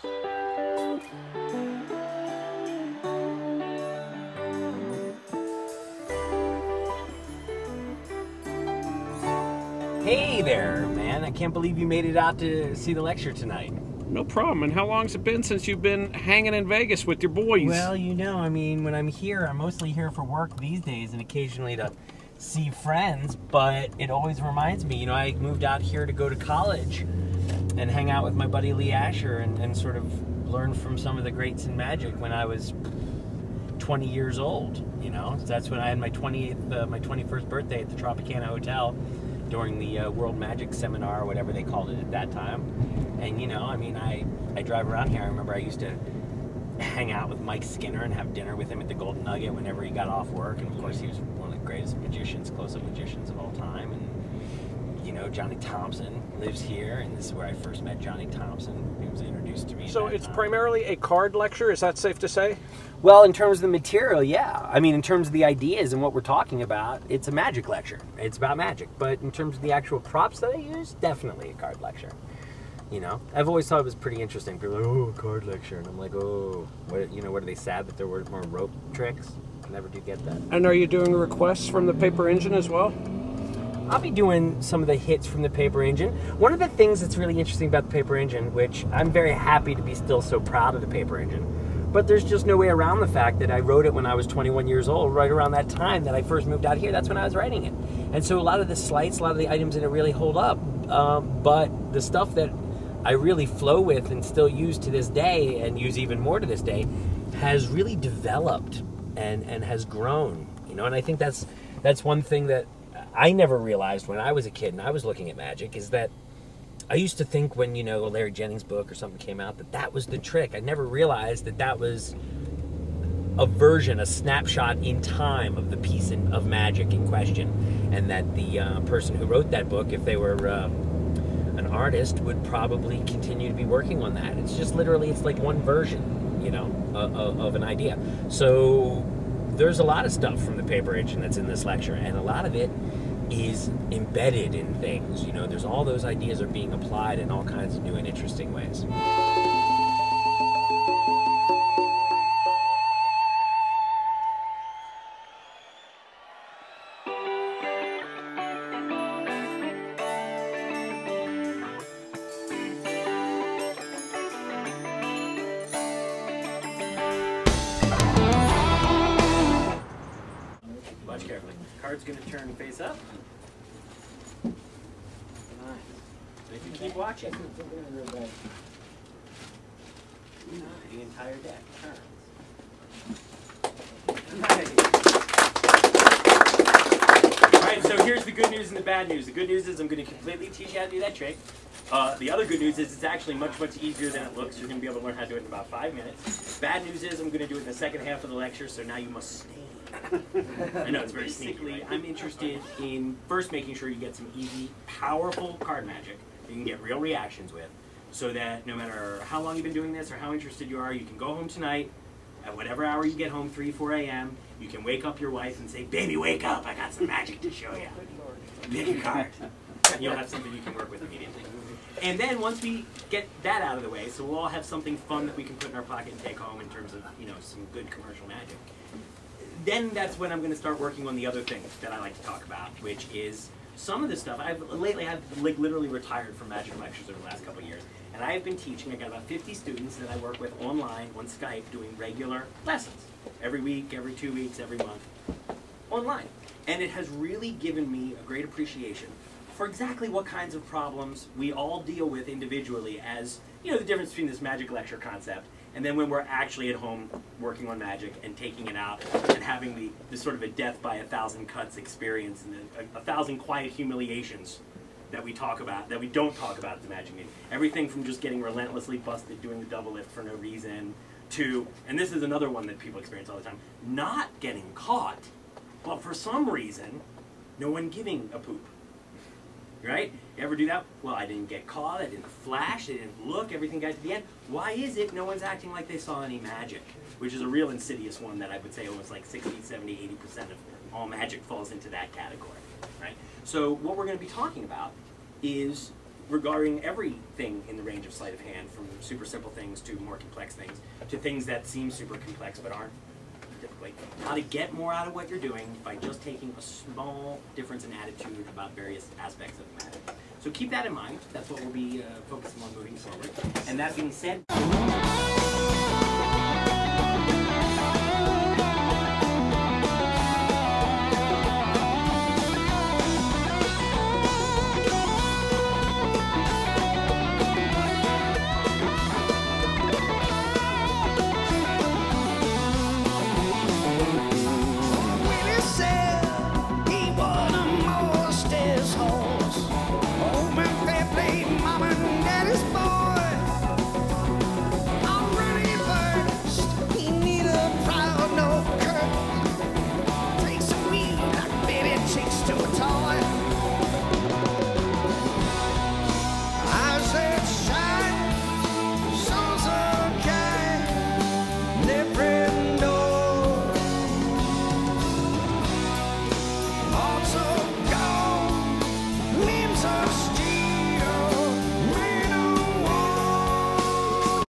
Hey there, man. I can't believe you made it out to see the lecture tonight. No problem. And how long's it been since you've been hanging in Vegas with your boys? Well, you know, I mean, when I'm here, I'm mostly here for work these days and occasionally to see friends, but it always reminds me, you know, I moved out here to go to college and hang out with my buddy Lee Asher and sort of learn from some of the greats in magic when I was 20 years old, you know. That's when I had my 21st birthday at the Tropicana Hotel during the World Magic Seminar, or whatever they called it at that time. And, you know, I mean, I drive around here. I remember I used to hang out with Mike Skinner and have dinner with him at the Golden Nugget whenever he got off work. And, of course, he was one of the greatest magicians, close-up magicians of all time. And, you know, Johnny Thompson lives here, and this is where I first met Johnny Thompson. He was introduced to me. So it's primarily a card lecture, is that safe to say? Well, in terms of the material, yeah. I mean, in terms of the ideas and what we're talking about, it's a magic lecture. It's about magic. But in terms of the actual props that I use, definitely a card lecture. You know, I've always thought it was pretty interesting. People are like, oh, card lecture. And I'm like, oh, what, you know, what are they sad that there were more rope tricks? I never do get that. And are you doing requests from the Paper Engine as well? I'll be doing some of the hits from the Paper Engine. One of the things that's really interesting about the Paper Engine, which I'm very happy to be still so proud of the Paper Engine, but there's just no way around the fact that I wrote it when I was 21 years old, right around that time that I first moved out here. That's when I was writing it. And so a lot of the slights, a lot of the items in it really hold up. But the stuff that I really flow with and still use to this day, and use even more to this day, has really developed and has grown. You know, and I think that's one thing that I never realized when I was a kid and I was looking at magic, is that I used to think when, you know, a Larry Jennings book or something came out, that was the trick. I never realized that was a version, a snapshot in time of the piece of magic in question, and that the person who wrote that book, if they were an artist, would probably continue to be working on that. It's just literally, it's like one version, you know, of an idea. So there's a lot of stuff from the Paper Engine that's in this lecture, and a lot of it is embedded in things. You know, there's all those ideas are being applied in all kinds of new and interesting ways. Watch carefully. Card's going to turn face up. Nice. So if you keep watching, the entire deck turns. Alright, so here's the good news and the bad news. The good news is I'm going to completely teach you how to do that trick. The other good news is it's actually much, much easier than it looks. You're going to be able to learn how to do it in about 5 minutes. Bad news is I'm going to do it in the second half of the lecture, so now you must stay. I know, it's very sneaky. I'm interested in first making sure you get some easy, powerful card magic that you can get real reactions with, so that no matter how long you've been doing this or how interested you are, you can go home tonight, at whatever hour you get home, 3, 4 a.m., you can wake up your wife and say, baby, wake up, I got some magic to show you. Pick a card. And you'll have something you can work with immediately. And then once we get that out of the way, so we'll all have something fun that we can put in our pocket and take home in terms of, you know, some good commercial magic. Then that's when I'm going to start working on the other thing that I like to talk about, which is some of the stuff. I've like literally retired from magic lectures over the last couple of years, and I have been teaching. I got about 50 students that I work with online on Skype doing regular lessons every week, every 2 weeks, every month online. And it has really given me a great appreciation for exactly what kinds of problems we all deal with individually, as, you know, the difference between this magic lecture concept and then when we're actually at home working on magic and taking it out and having the sort of a death by 1,000 cuts experience and a 1,000 quiet humiliations that we talk about, that we don't talk about at the Magic Meeting. Everything from just getting relentlessly busted doing the double lift for no reason to, and this is another one that people experience all the time, not getting caught, but for some reason, no one giving a poop. Right? You ever do that? Well, I didn't get caught, I didn't flash, I didn't look, everything got to the end. Why is it no one's acting like they saw any magic? Which is a real insidious one that I would say almost like 60, 70, 80% of all magic falls into that category. Right? So what we're going to be talking about is regarding everything in the range of sleight of hand, from super simple things to more complex things, to things that seem super complex but aren't typically. How to get more out of what you're doing by just taking a small difference in attitude about various aspects of the matter. So keep that in mind. That's what we'll be focusing on moving forward. And that being said...